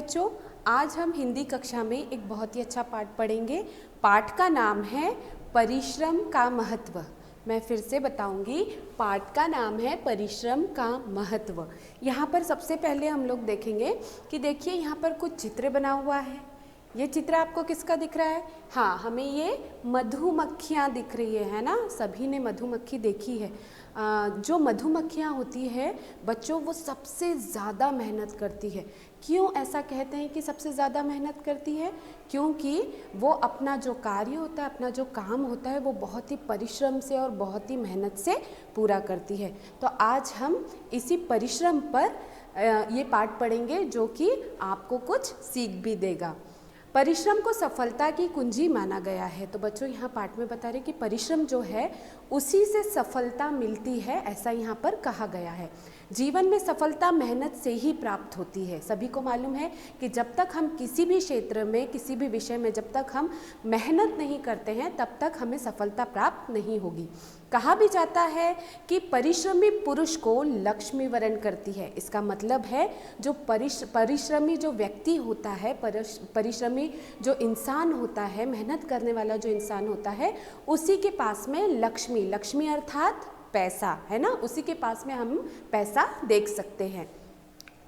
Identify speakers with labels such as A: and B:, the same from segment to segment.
A: बच्चों, आज हम हिंदी कक्षा में एक बहुत ही अच्छा पाठ पढ़ेंगे। पाठ का नाम है परिश्रम का महत्व। मैं फिर से बताऊंगी, पाठ का नाम है परिश्रम का महत्व। यहाँ पर सबसे पहले हम लोग देखेंगे कि देखिए यहाँ पर कुछ चित्र बना हुआ है। ये चित्र आपको किसका दिख रहा है? हाँ, हमें ये मधुमक्खियाँ दिख रही है ना। सभी ने मधुमक्खी देखी है। जो मधुमक्खियाँ होती है बच्चों, वो सबसे ज़्यादा मेहनत करती है। क्यों ऐसा कहते हैं कि सबसे ज़्यादा मेहनत करती है? क्योंकि वो अपना जो कार्य होता है, अपना जो काम होता है, वो बहुत ही परिश्रम से और बहुत ही मेहनत से पूरा करती है। तो आज हम इसी परिश्रम पर ये पाठ पढ़ेंगे, जो कि आपको कुछ सीख भी देगा। परिश्रम को सफलता की कुंजी माना गया है। तो बच्चों, यहाँ पाठ में बता रहे कि परिश्रम जो है उसी से सफलता मिलती है, ऐसा यहाँ पर कहा गया है। जीवन में सफलता मेहनत से ही प्राप्त होती है। सभी को मालूम है कि जब तक हम किसी भी क्षेत्र में, किसी भी विषय में जब तक हम मेहनत नहीं करते हैं, तब तक हमें सफलता प्राप्त नहीं होगी। कहा भी जाता है कि परिश्रमी पुरुष को लक्ष्मी वरण करती है। इसका मतलब है जो परिश्रमी जो व्यक्ति होता है, परिश्रमी जो इंसान होता है, मेहनत करने वाला जो इंसान होता है, उसी के पास में लक्ष्मी अर्थात पैसा है ना, उसी के पास में हम पैसा देख सकते हैं।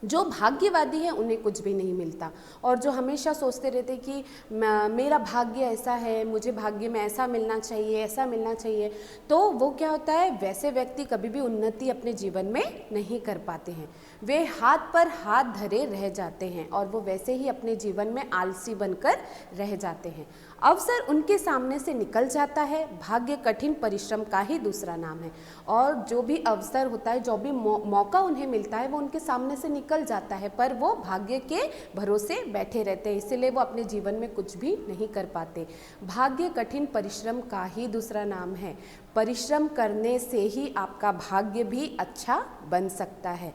A: जो भाग्यवादी है उन्हें कुछ भी नहीं मिलता, और जो हमेशा सोचते रहते कि मेरा भाग्य ऐसा है, मुझे भाग्य में ऐसा मिलना चाहिए, ऐसा मिलना चाहिए, तो वो क्या होता है, वैसे व्यक्ति कभी भी उन्नति अपने जीवन में नहीं कर पाते हैं। वे हाथ पर हाथ धरे रह जाते हैं और वो वैसे ही अपने जीवन में आलसी बनकर रह जाते हैं। अवसर उनके सामने से निकल जाता है। भाग्य कठिन परिश्रम का ही दूसरा नाम है। और जो भी अवसर होता है, जो भी मौका उन्हें मिलता है, वो उनके सामने से निकल जाता है, पर वो भाग्य के भरोसे बैठे रहते हैं, इसलिए वो अपने जीवन में कुछ भी नहीं कर पाते। भाग्य कठिन परिश्रम का ही दूसरा नाम है। परिश्रम करने से ही आपका भाग्य भी अच्छा बन सकता है।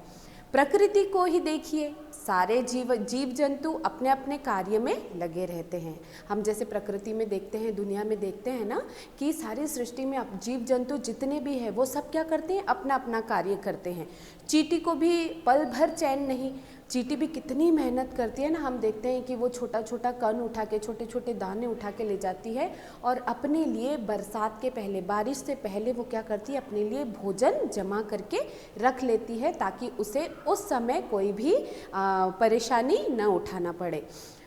A: प्रकृति को ही देखिए, सारे जीव जंतु अपने अपने कार्य में लगे रहते हैं। हम जैसे प्रकृति में देखते हैं, दुनिया में देखते हैं ना, कि सारी सृष्टि में अब जीव जंतु जितने भी हैं वो सब क्या करते हैं, अपना अपना कार्य करते हैं। चींटी को भी पल भर चैन नहीं, चींटी भी कितनी मेहनत करती है ना। हम देखते हैं कि वो छोटा छोटा कण उठा के, छोटे छोटे दाने उठा के ले जाती है, और अपने लिए बरसात के पहले, बारिश से पहले वो क्या करती है, अपने लिए भोजन जमा करके रख लेती है, ताकि उसे उस समय कोई भी परेशानी न उठाना पड़े।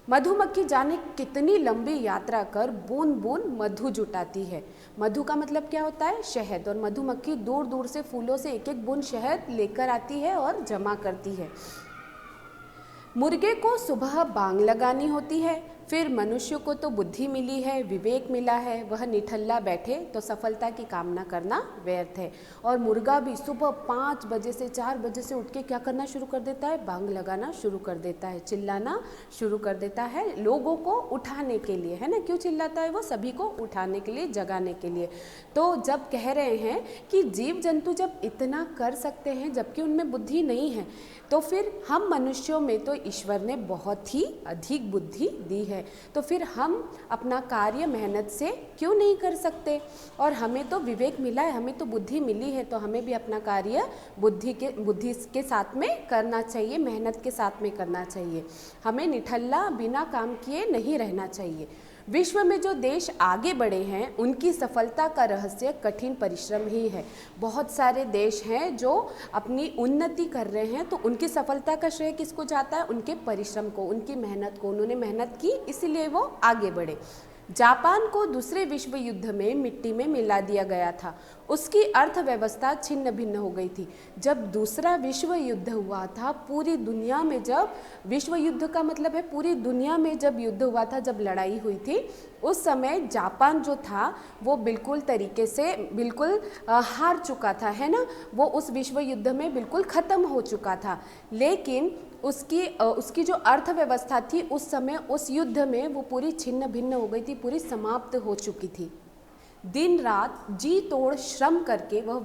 A: मधुमक्खी जाने कितनी लंबी यात्रा कर बूंद बूंद मधु जुटाती है। मधु का मतलब क्या होता है, शहद, और मधुमक्खी दूर दूर से फूलों से एक एक बूंद शहद लेकर आती है और जमा करती है। मुर्गे को सुबह बांग लगानी होती है, फिर मनुष्य को तो बुद्धि मिली है, विवेक मिला है, वह निठल्ला बैठे तो सफलता की कामना करना व्यर्थ है। और मुर्गा भी सुबह 5 बजे से 4 बजे से उठ के क्या करना शुरू कर देता है, बांग लगाना शुरू कर देता है, चिल्लाना शुरू कर देता है, लोगों को उठाने के लिए, है ना। क्यों चिल्लाता है वो? सभी को उठाने के लिए, जगाने के लिए। तो जब कह रहे हैं कि जीव जंतु जब इतना कर सकते हैं जबकि उनमें बुद्धि नहीं है, तो फिर हम मनुष्यों में तो ईश्वर ने बहुत ही अधिक बुद्धि दी है, तो फिर हम अपना कार्य मेहनत से क्यों नहीं कर सकते? और हमें तो विवेक मिला है, हमें तो बुद्धि मिली है, तो हमें भी अपना कार्य बुद्धि के साथ में करना चाहिए, मेहनत के साथ में करना चाहिए। हमें निठल्ला बिना काम किए नहीं रहना चाहिए। विश्व में जो देश आगे बढ़े हैं उनकी सफलता का रहस्य कठिन परिश्रम ही है। बहुत सारे देश हैं जो अपनी उन्नति कर रहे हैं, तो उनकी सफलता का श्रेय किसको जाता है? उनके परिश्रम को, उनकी मेहनत को। उन्होंने मेहनत की, इसलिए वो आगे बढ़े। जापान को दूसरे विश्व युद्ध में मिट्टी में मिला दिया गया था। उसकी अर्थव्यवस्था छिन्न भिन्न हो गई थी। जब दूसरा विश्व युद्ध हुआ था, पूरी दुनिया में, जब विश्व युद्ध का मतलब है पूरी दुनिया में जब युद्ध हुआ था, जब लड़ाई हुई थी, उस समय जापान जो था वो बिल्कुल तरीके से बिल्कुल हार चुका था, है ना। वो उस विश्व युद्ध में बिल्कुल ख़त्म हो चुका था। लेकिन उसकी जो अर्थव्यवस्था थी उस समय, उस युद्ध में, वो पूरी छिन्न भिन्न हो गई थी, पूरी समाप्त हो चुकी थी। दिन रात जी तोड़ श्रम करके वह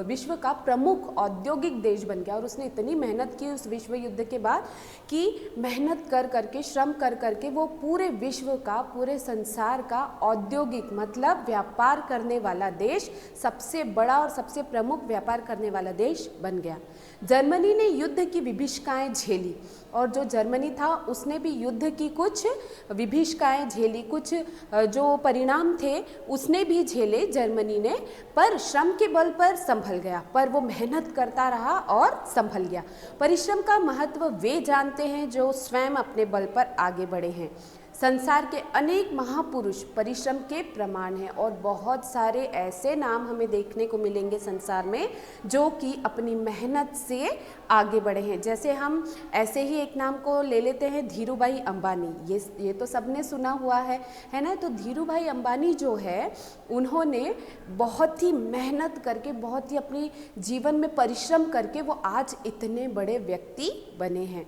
A: विश्व का प्रमुख औद्योगिक देश बन गया। और उसने इतनी मेहनत की उस विश्व युद्ध के बाद कि मेहनत कर करके, श्रम कर करके वो पूरे विश्व का, पूरे संसार का औद्योगिक मतलब व्यापार करने वाला देश, सबसे बड़ा और सबसे प्रमुख व्यापार करने वाला देश बन गया। जर्मनी ने युद्ध की विभीषिकाएं झेली, और जो जर्मनी था उसने भी युद्ध की कुछ विभीषिकाएं झेली, कुछ जो परिणाम थे उसने भी झेले जर्मनी ने, पर श्रम के बल पर संभल गया, पर वो मेहनत करता रहा और संभल गया। परिश्रम का महत्व वे जानते हैं जो स्वयं अपने बल पर आगे बढ़े हैं। संसार के अनेक महापुरुष परिश्रम के प्रमाण हैं, और बहुत सारे ऐसे नाम हमें देखने को मिलेंगे संसार में जो कि अपनी मेहनत से आगे बढ़े हैं। जैसे हम ऐसे ही एक नाम को ले लेते हैं, धीरूभाई अंबानी। ये तो सबने सुना हुआ है ना। तो धीरूभाई अंबानी जो है, उन्होंने बहुत ही मेहनत करके, बहुत ही अपनी जीवन में परिश्रम करके वो आज इतने बड़े व्यक्ति बने हैं।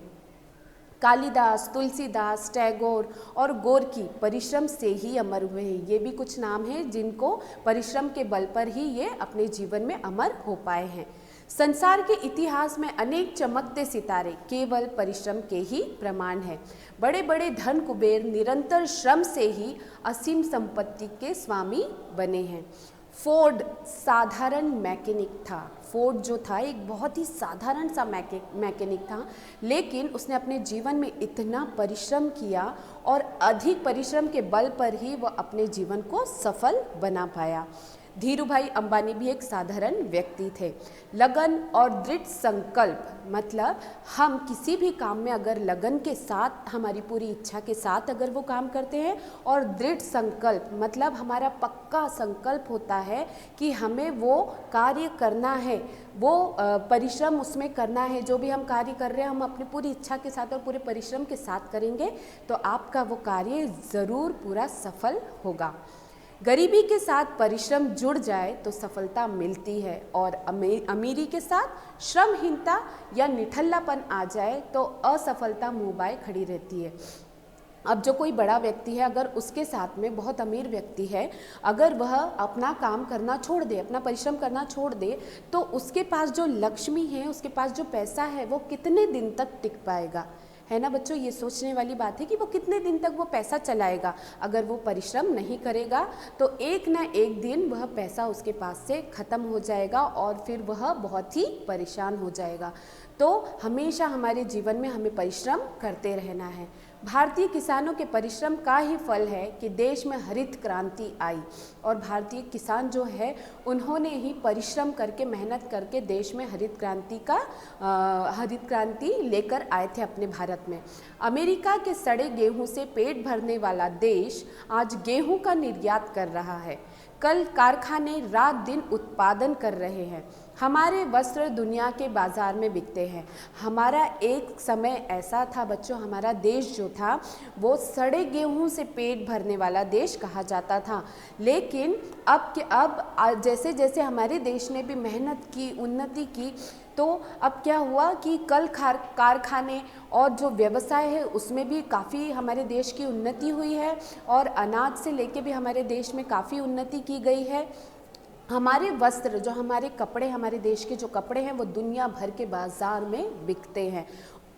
A: कालिदास, तुलसीदास, टैगोर और गोरकी परिश्रम से ही अमर हुए हैं। ये भी कुछ नाम हैं जिनको परिश्रम के बल पर ही ये अपने जीवन में अमर हो पाए हैं। संसार के इतिहास में अनेक चमकते सितारे केवल परिश्रम के ही प्रमाण हैं। बड़े बड़े धन कुबेर निरंतर श्रम से ही असीम संपत्ति के स्वामी बने हैं। फोर्ड साधारण मैकेनिक था। फोर्ड जो था एक बहुत ही साधारण सा मैकेनिक था, लेकिन उसने अपने जीवन में इतना परिश्रम किया और अधिक परिश्रम के बल पर ही वह अपने जीवन को सफल बना पाया। धीरूभाई अंबानी भी एक साधारण व्यक्ति थे। लगन और दृढ़ संकल्प मतलब हम किसी भी काम में अगर लगन के साथ, हमारी पूरी इच्छा के साथ अगर वो काम करते हैं, और दृढ़ संकल्प मतलब हमारा पक्का संकल्प होता है कि हमें वो कार्य करना है, वो परिश्रम उसमें करना है, जो भी हम कार्य कर रहे हैं हम अपनी पूरी इच्छा के साथ और पूरे परिश्रम के साथ करेंगे तो आपका वो कार्य ज़रूर पूरा सफल होगा। गरीबी के साथ परिश्रम जुड़ जाए तो सफलता मिलती है, और अमीरी के साथ श्रमहीनता या निठल्लापन आ जाए तो असफलता मुँह बाए खड़ी रहती है। अब जो कोई बड़ा व्यक्ति है, अगर उसके साथ में बहुत अमीर व्यक्ति है, अगर वह अपना काम करना छोड़ दे, अपना परिश्रम करना छोड़ दे, तो उसके पास जो लक्ष्मी है, उसके पास जो पैसा है, वो कितने दिन तक टिक पाएगा, है ना बच्चों। ये सोचने वाली बात है कि वो कितने दिन तक वो पैसा चलाएगा। अगर वो परिश्रम नहीं करेगा तो एक ना एक दिन वह पैसा उसके पास से ख़त्म हो जाएगा और फिर वह बहुत ही परेशान हो जाएगा। तो हमेशा हमारे जीवन में हमें परिश्रम करते रहना है। भारतीय किसानों के परिश्रम का ही फल है कि देश में हरित क्रांति आई, और भारतीय किसान जो है उन्होंने ही परिश्रम करके, मेहनत करके देश में हरित क्रांति लेकर आए थे अपने भारत में। अमेरिका के सड़े गेहूं से पेट भरने वाला देश आज गेहूं का निर्यात कर रहा है। कल कारखाने रात दिन उत्पादन कर रहे हैं। हमारे वस्त्र दुनिया के बाज़ार में बिकते हैं। हमारा एक समय ऐसा था बच्चों, हमारा देश जो था वो सड़े गेहूं से पेट भरने वाला देश कहा जाता था। लेकिन अब जैसे जैसे हमारे देश ने भी मेहनत की, उन्नति की, तो अब क्या हुआ कि कल कारखाने और जो व्यवसाय है उसमें भी काफ़ी हमारे देश की उन्नति हुई है, और अनाज से लेके भी हमारे देश में काफ़ी उन्नति की गई है। हमारे वस्त्र, जो हमारे कपड़े, हमारे देश के जो कपड़े हैं वो दुनिया भर के बाज़ार में बिकते हैं।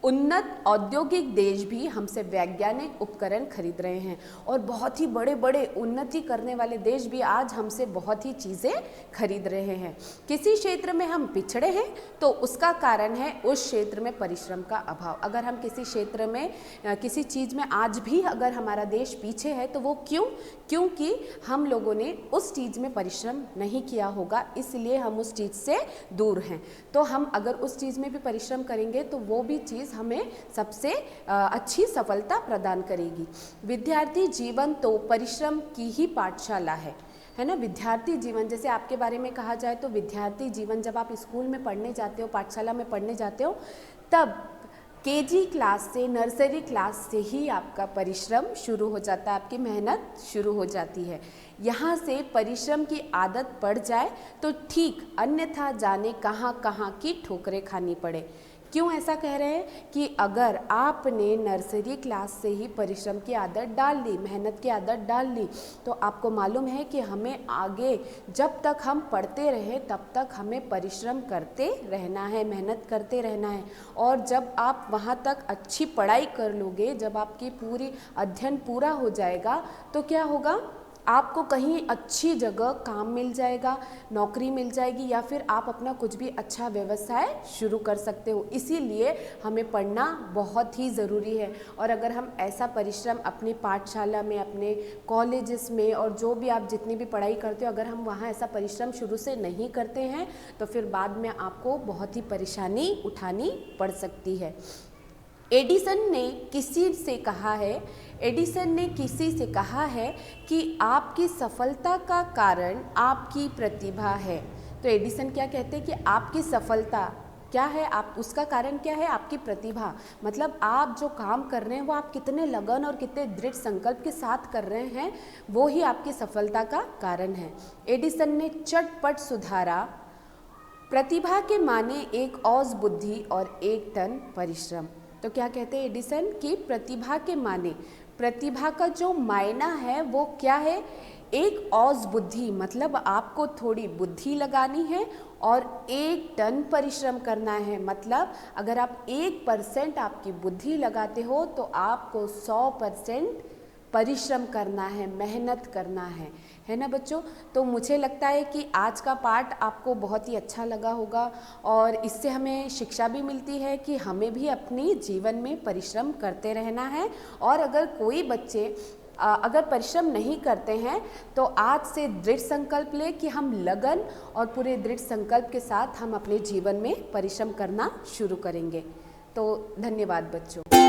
A: उन्नत औद्योगिक देश भी हमसे वैज्ञानिक उपकरण खरीद रहे हैं, और बहुत ही बड़े बड़े उन्नति करने वाले देश भी आज हमसे बहुत ही चीज़ें खरीद रहे हैं। किसी क्षेत्र में हम पिछड़े हैं तो उसका कारण है उस क्षेत्र में परिश्रम का अभाव। अगर हम किसी क्षेत्र में, किसी चीज़ में आज भी अगर हमारा देश पीछे है तो वो क्योंकि हम लोगों ने उस चीज़ में परिश्रम नहीं किया होगा, इसलिए हम उस चीज़ से दूर हैं। तो हम अगर उस चीज़ में भी परिश्रम करेंगे तो वो भी चीज़ हमें सबसे अच्छी सफलता प्रदान करेगी। विद्यार्थी जीवन तो परिश्रम की ही पाठशाला है ना। विद्यार्थी जीवन, जैसे आपके बारे में कहा जाए तो विद्यार्थी जीवन, जब आप स्कूल में पढ़ने जाते हो, पाठशाला में पढ़ने जाते हो, तब केजी क्लास से, नर्सरी क्लास से ही आपका परिश्रम शुरू हो जाता है, आपकी मेहनत शुरू हो जाती है। यहाँ से परिश्रम की आदत पड़ जाए तो ठीक, अन्यथा जाने कहाँ कहाँ की ठोकरें खानी पड़े। क्यों ऐसा कह रहे हैं कि अगर आपने नर्सरी क्लास से ही परिश्रम की आदत डाल ली, मेहनत की आदत डाल ली, तो आपको मालूम है कि हमें आगे जब तक हम पढ़ते रहे तब तक हमें परिश्रम करते रहना है, मेहनत करते रहना है। और जब आप वहाँ तक अच्छी पढ़ाई कर लोगे, जब आपकी पूरी अध्ययन पूरा हो जाएगा, तो क्या होगा, आपको कहीं अच्छी जगह काम मिल जाएगा, नौकरी मिल जाएगी, या फिर आप अपना कुछ भी अच्छा व्यवसाय शुरू कर सकते हो। इसीलिए हमें पढ़ना बहुत ही ज़रूरी है। और अगर हम ऐसा परिश्रम अपनी पाठशाला में, अपने कॉलेजेस में, और जो भी आप जितनी भी पढ़ाई करते हो, अगर हम वहाँ ऐसा परिश्रम शुरू से नहीं करते हैं तो फिर बाद में आपको बहुत ही परेशानी उठानी पड़ सकती है। एडिसन ने किसी से कहा है कि आपकी सफलता का कारण आपकी प्रतिभा है। तो एडिसन क्या कहते हैं कि आपकी सफलता क्या है, आप उसका कारण क्या है, आपकी प्रतिभा। मतलब आप जो काम कर रहे हैं वो आप कितने लगन और कितने दृढ़ संकल्प के साथ कर रहे हैं, वो ही आपकी सफलता का कारण है। एडिसन ने चटपट सुधारा, प्रतिभा के माने एक औज बुद्धि और एक टन परिश्रम। तो क्या कहते हैं एडिसन कि प्रतिभा के माने, प्रतिभा का जो मायना है वो क्या है, एक औज बुद्धि, मतलब आपको थोड़ी बुद्धि लगानी है, और 1 टन परिश्रम करना है। मतलब अगर आप 1% आपकी बुद्धि लगाते हो तो आपको 100% परिश्रम करना है, मेहनत करना है ना बच्चों। तो मुझे लगता है कि आज का पाठ आपको बहुत ही अच्छा लगा होगा, और इससे हमें शिक्षा भी मिलती है कि हमें भी अपनी जीवन में परिश्रम करते रहना है। और अगर कोई बच्चे अगर परिश्रम नहीं करते हैं तो आज से दृढ़ संकल्प ले कि हम लगन और पूरे दृढ़ संकल्प के साथ हम अपने जीवन में परिश्रम करना शुरू करेंगे। तो धन्यवाद बच्चों।